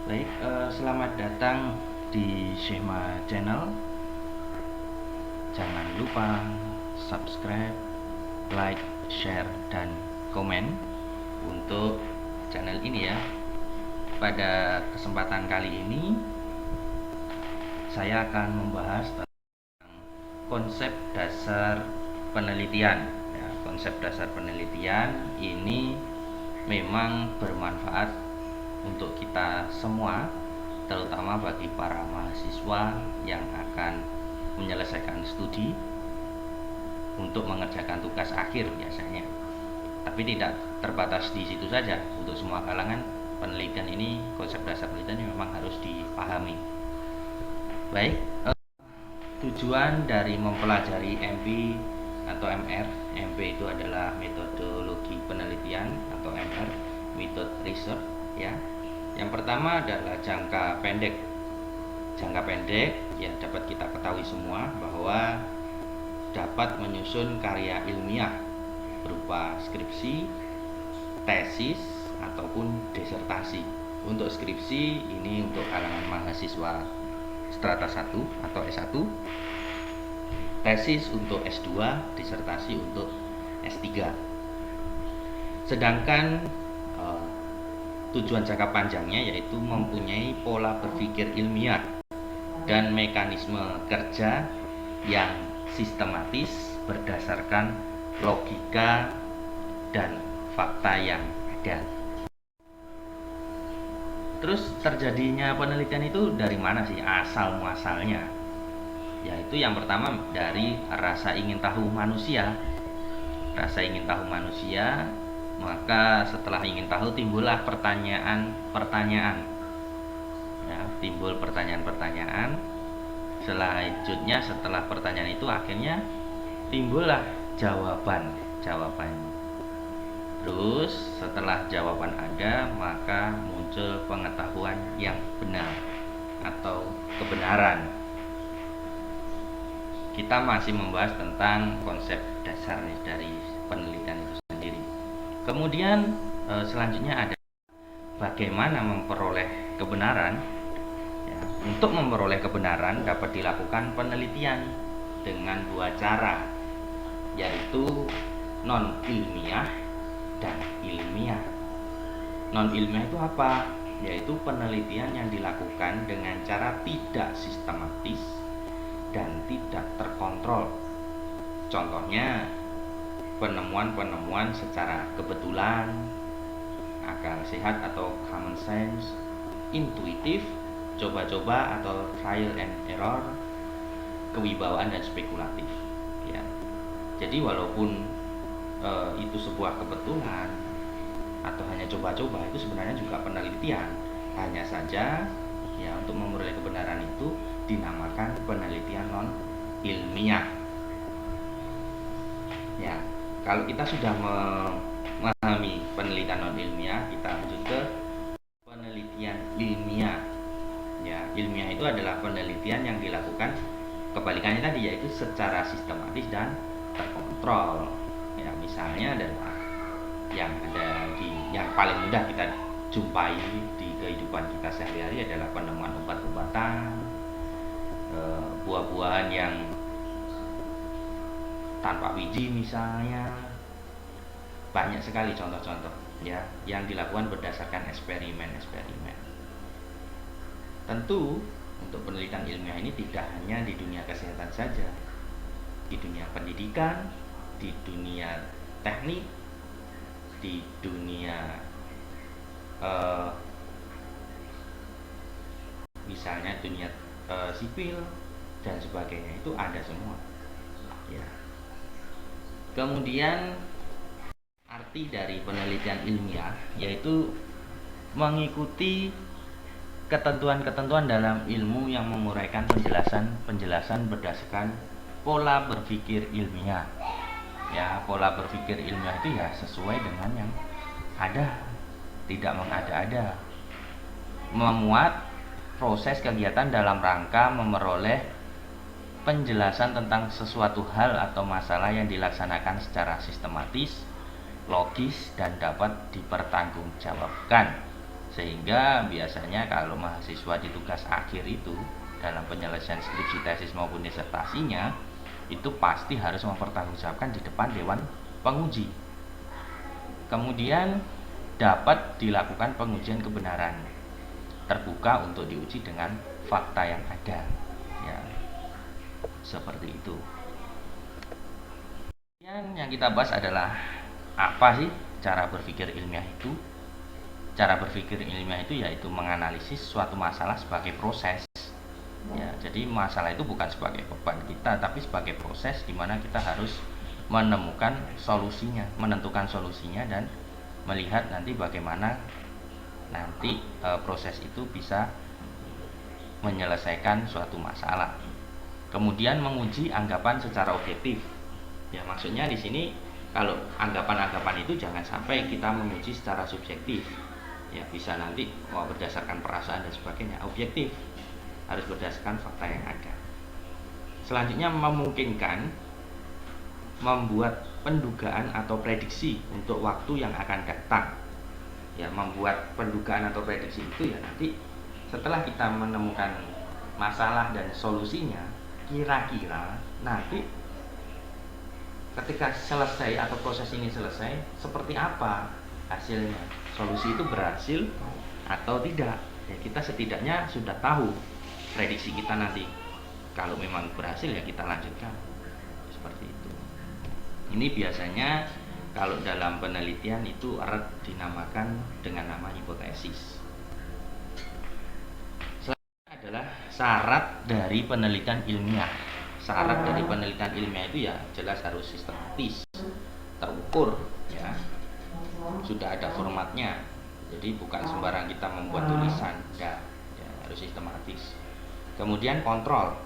Baik, selamat datang di Shema Channel. Jangan lupa subscribe, like, share, dan komen untuk channel ini ya. Pada kesempatan kali ini saya akan membahas tentang konsep dasar penelitian ya. Konsep dasar penelitian ini memang bermanfaat untuk kita semua, terutama bagi para mahasiswa yang akan menyelesaikan studi untuk mengerjakan tugas akhir biasanya. Tapi tidak terbatas di situ saja, untuk semua kalangan penelitian ini, konsep dasar penelitian ini memang harus dipahami. Baik, tujuan dari mempelajari MP atau MR. MP itu adalah metodologi penelitian atau MR, method research ya. Yang pertama adalah jangka pendek. Jangka pendek ya dapat kita ketahui semua bahwa dapat menyusun karya ilmiah berupa skripsi, tesis ataupun disertasi. Untuk skripsi ini untuk kalangan mahasiswa strata 1 atau S1, tesis untuk S2, disertasi untuk S3. Sedangkan tujuan jangka panjangnya yaitu mempunyai pola berpikir ilmiah dan mekanisme kerja yang sistematis berdasarkan logika dan fakta yang ada. Terus terjadinya penelitian itu dari mana sih asal muasalnya? Yaitu yang pertama dari rasa ingin tahu manusia. Rasa ingin tahu manusia, maka setelah ingin tahu timbullah pertanyaan-pertanyaan ya, timbul pertanyaan-pertanyaan. Selanjutnya setelah pertanyaan itu akhirnya timbullah jawaban. Terus setelah jawaban ada, maka muncul pengetahuan yang benar atau kebenaran. Kita masih membahas tentang konsep dasar dari penelitian itu sendiri. Kemudian selanjutnya ada bagaimana memperoleh kebenaran ya. Untuk memperoleh kebenaran dapat dilakukan penelitian dengan dua cara, yaitu non ilmiah dan ilmiah. Non ilmiah itu apa? Yaitu penelitian yang dilakukan dengan cara tidak sistematis dan tidak terkontrol. Contohnya penemuan-penemuan secara kebetulan, akal sehat atau common sense, intuitif, coba-coba atau trial and error, kewibawaan dan spekulatif ya. Jadi walaupun itu sebuah kebetulan atau hanya coba-coba, itu sebenarnya juga penelitian. Hanya saja ya untuk memperoleh kebenaran itu dinamakan penelitian non ilmiah ya. Kalau kita sudah memahami penelitian non ilmiah, kita lanjut ke penelitian ilmiah ya. Ilmiah itu adalah penelitian yang dilakukan kebalikannya tadi, yaitu secara sistematis dan terkontrol ya. Misalnya adalah yang paling mudah kita jumpai di kehidupan kita sehari-hari adalah penemuan obat-obatan, buah-buahan yang tanpa biji misalnya. Banyak sekali contoh-contoh ya yang dilakukan berdasarkan eksperimen-eksperimen. Tentu untuk penelitian ilmiah ini tidak hanya di dunia kesehatan saja, di dunia pendidikan, di dunia teknik, di dunia misalnya dunia sipil dan sebagainya, itu ada semua ya. Kemudian arti dari penelitian ilmiah yaitu mengikuti ketentuan-ketentuan dalam ilmu yang menguraikan penjelasan berdasarkan pola berpikir ilmiah ya. Pola berpikir ilmiah itu ya sesuai dengan yang ada, tidak mengada-ada, memuat proses kegiatan dalam rangka memperoleh penjelasan tentang sesuatu hal atau masalah yang dilaksanakan secara sistematis, logis, dan dapat dipertanggungjawabkan Sehingga biasanya kalau mahasiswa di tugas akhir itu dalam penyelesaian skripsi, tesis maupun disertasinya itu pasti harus mempertanggungjawabkan di depan dewan penguji. Kemudian dapat dilakukan pengujian kebenaran terbuka untuk diuji dengan fakta yang ada, ya, seperti itu. Yang kita bahas adalah apa sih cara berpikir ilmiah itu. Cara berpikir ilmiah itu yaitu menganalisis suatu masalah sebagai proses, ya. Jadi masalah itu bukan sebagai beban kita, tapi sebagai proses di mana kita harus menemukan solusinya, menentukan solusinya, dan melihat nanti bagaimana nanti proses itu bisa menyelesaikan suatu masalah. Kemudian menguji anggapan secara objektif. Ya, maksudnya di sini kalau anggapan-anggapan itu jangan sampai kita menguji secara subjektif. Ya, bisa nanti berdasarkan perasaan dan sebagainya. Objektif, harus berdasarkan fakta yang ada. Selanjutnya memungkinkan membuat pendugaan atau prediksi untuk waktu yang akan datang. Ya, membuat pendugaan atau prediksi itu ya nanti setelah kita menemukan masalah dan solusinya, kira-kira nanti ketika selesai atau proses ini selesai seperti apa hasilnya, solusi itu berhasil atau tidak. Ya, kita setidaknya sudah tahu prediksi kita nanti. Kalau memang berhasil ya kita lanjutkan, seperti itu. Ini biasanya kalau dalam penelitian itu erat dinamakan dengan nama hipotesis. Selanjutnya adalah syarat dari penelitian ilmiah. Syarat dari penelitian ilmiah itu ya jelas harus sistematis, terukur, ya. Sudah ada formatnya. Jadi bukan sembarang kita membuat tulisan, ya, harus sistematis. Kemudian kontrol.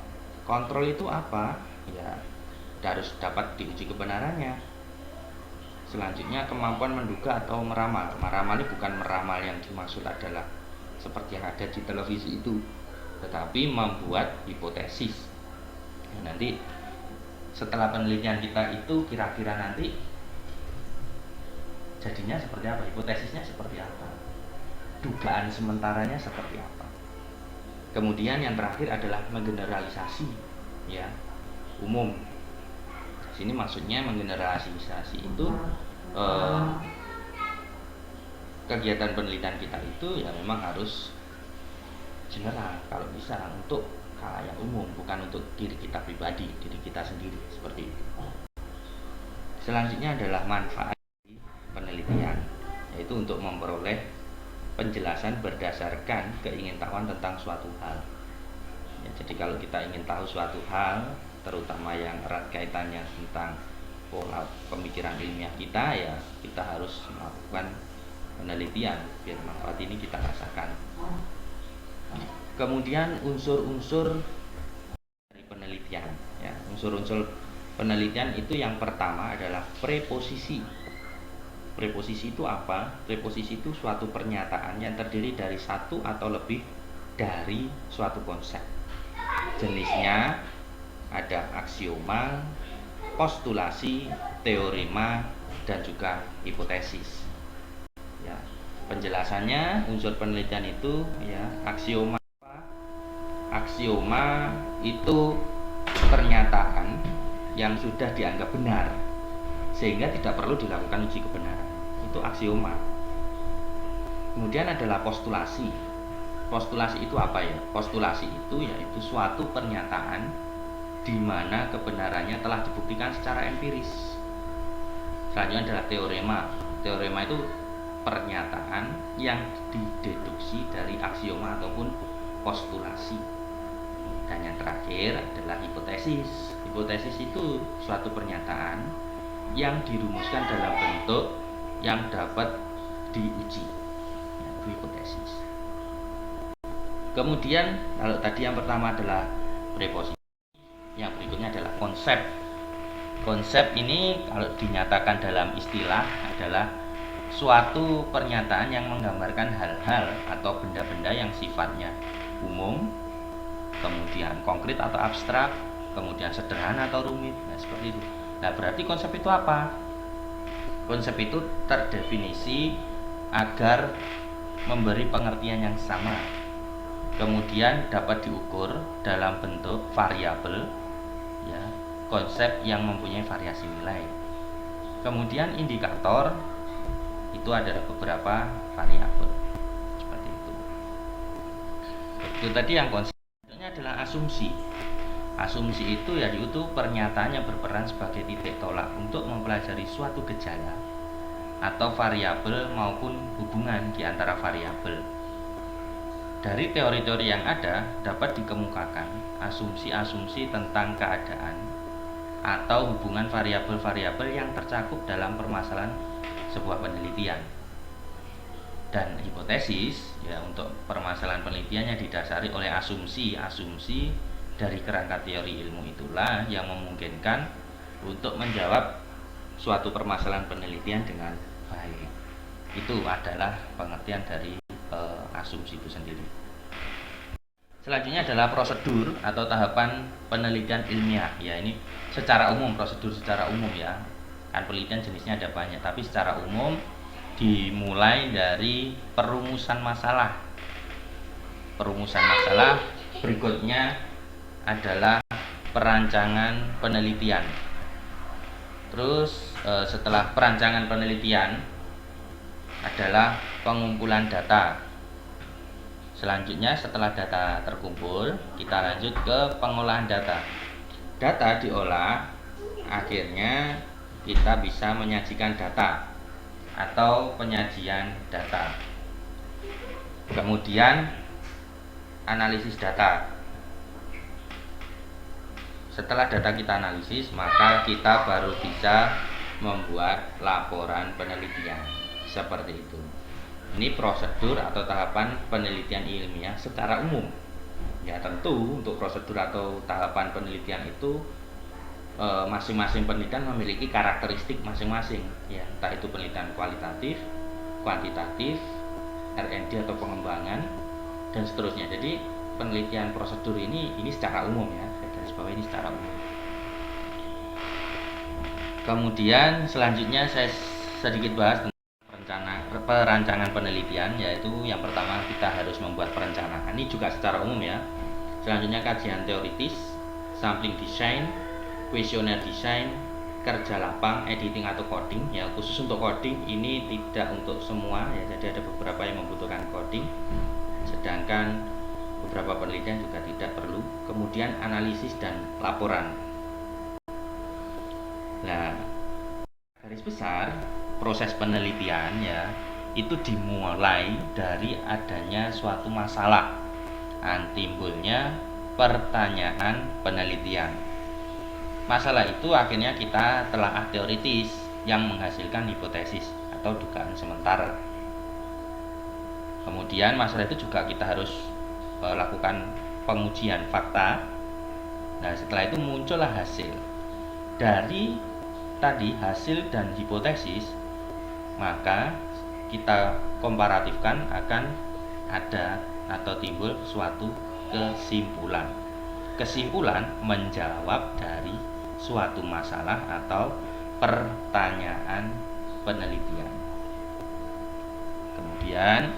Kontrol itu apa? Ya, harus dapat diuji kebenarannya. Selanjutnya kemampuan menduga atau meramal. Meramal ini bukan meramal yang dimaksud adalah seperti yang ada di televisi itu, tetapi membuat hipotesis. Ya, nanti setelah penelitian kita itu kira-kira nanti jadinya seperti apa, hipotesisnya seperti apa, dugaan sementaranya seperti apa. Kemudian yang terakhir adalah menggeneralisasi, ya, umum. Sini maksudnya menggeneralisasi itu kegiatan penelitian kita itu ya memang harus general kalau bisa untuk khalayak umum, bukan untuk diri kita pribadi, diri kita sendiri, seperti itu. Selanjutnya adalah manfaat penelitian, yaitu untuk memperoleh penjelasan berdasarkan keingintahuan tentang suatu hal. Ya, jadi kalau kita ingin tahu suatu hal, terutama yang erat kaitannya tentang pola pemikiran ilmiah kita, ya kita harus melakukan penelitian biar manfaat ini kita rasakan. Kemudian unsur-unsur dari penelitian, ya, unsur-unsur penelitian itu yang pertama adalah preposisi. Preposisi itu apa? Preposisi itu suatu pernyataan yang terdiri dari satu atau lebih dari suatu konsep. Jenisnya ada aksioma, postulasi, teorema, dan juga hipotesis. Ya, penjelasannya unsur penelitian itu ya aksioma. Aksioma itu pernyataan yang sudah dianggap benar sehingga tidak perlu dilakukan uji kebenaran. Itu aksioma. Kemudian adalah postulasi. Postulasi itu apa ya? Postulasi itu yaitu suatu pernyataan di mana kebenarannya telah dibuktikan secara empiris. Selanjutnya adalah teorema. Teorema itu pernyataan yang dideduksi dari aksioma ataupun postulasi. Dan yang terakhir adalah hipotesis. Hipotesis itu suatu pernyataan yang dirumuskan dalam bentuk yang dapat diuji, yaitu hipotesis. Kemudian kalau tadi yang pertama adalah preposisi, yang berikutnya adalah konsep. Konsep ini kalau dinyatakan dalam istilah adalah suatu pernyataan yang menggambarkan hal-hal atau benda-benda yang sifatnya umum, kemudian konkret atau abstrak, kemudian sederhana atau rumit. Nah, seperti itu. Nah, berarti konsep itu apa? Konsep itu terdefinisi agar memberi pengertian yang sama, kemudian dapat diukur dalam bentuk variabel, ya, konsep yang mempunyai variasi nilai. Kemudian indikator itu adalah beberapa variabel seperti itu. Itu tadi yang konsepnya adalah asumsi. Asumsi itu yaitu pernyataan yang berperan sebagai titik tolak untuk mempelajari suatu gejala atau variabel maupun hubungan di antara variabel. Dari teori-teori yang ada dapat dikemukakan asumsi-asumsi tentang keadaan atau hubungan variabel-variabel yang tercakup dalam permasalahan sebuah penelitian. Dan hipotesis, ya, untuk permasalahan penelitian yang didasari oleh asumsi-asumsi dari kerangka teori ilmu itulah yang memungkinkan untuk menjawab suatu permasalahan penelitian dengan baik. Itu adalah pengertian dari asumsi itu sendiri. Selanjutnya adalah prosedur atau tahapan penelitian ilmiah. Ya, ini secara umum, prosedur secara umum, ya. Kan penelitian jenisnya ada banyak, tapi secara umum dimulai dari perumusan masalah. Perumusan masalah berikutnya adalah perancangan penelitian. Terus setelah perancangan penelitian adalah pengumpulan data. Selanjutnya setelah data terkumpul, kita lanjut ke pengolahan data. Data diolah, akhirnya kita bisa menyajikan data atau penyajian data. Kemudian analisis data. Setelah data kita analisis, maka kita baru bisa membuat laporan penelitian. Seperti itu. Ini prosedur atau tahapan penelitian ilmiah secara umum. Ya, tentu untuk prosedur atau tahapan penelitian itu masing-masing penelitian memiliki karakteristik masing-masing, ya, entah itu penelitian kualitatif, kuantitatif, R&D atau pengembangan, dan seterusnya. Jadi penelitian prosedur ini secara umum, ya, saya garis bawah ini secara umum. Kemudian selanjutnya saya sedikit bahas tentang perancangan penelitian, yaitu yang pertama kita harus membuat perencanaan. Ini juga secara umum, ya. Selanjutnya kajian teoritis, sampling design, kuesioner design, kerja lapang, editing atau coding. Ya, khusus untuk coding ini tidak untuk semua, ya. Jadi ada beberapa yang membutuhkan coding, sedangkan beberapa penelitian juga tidak perlu. Kemudian analisis dan laporan. Nah, garis besar proses penelitian, ya, itu dimulai dari adanya suatu masalah, timbulnya pertanyaan penelitian. Masalah itu akhirnya kita telaah teoritis yang menghasilkan hipotesis atau dugaan sementara. Kemudian masalah itu juga kita harus lakukan pengujian fakta. Nah, setelah itu muncullah hasil. Dari tadi hasil dan hipotesis, maka kita komparatifkan akan ada atau timbul suatu kesimpulan. Kesimpulan menjawab dari suatu masalah atau pertanyaan penelitian. Kemudian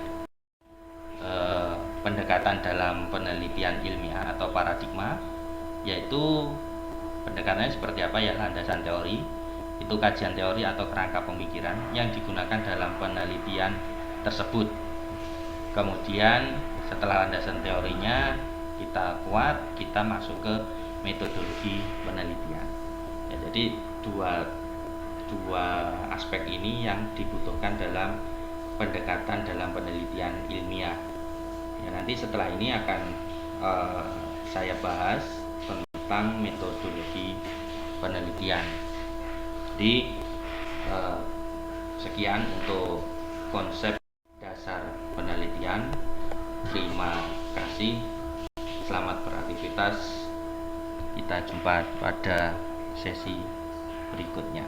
pendekatan dalam penelitian ilmiah atau paradigma, yaitu pendekatannya seperti apa, ya, landasan teori. Itu kajian teori atau kerangka pemikiran yang digunakan dalam penelitian tersebut. Kemudian setelah landasan teorinya kita kuat, kita masuk ke metodologi penelitian. Ya, jadi dua aspek ini yang dibutuhkan dalam pendekatan dalam penelitian ilmiah. Ya, nanti setelah ini akan saya bahas tentang metodologi penelitian. Jadi sekian untuk konsep dasar penelitian. Terima kasih, selamat beraktivitas. Kita jumpa pada sesi berikutnya.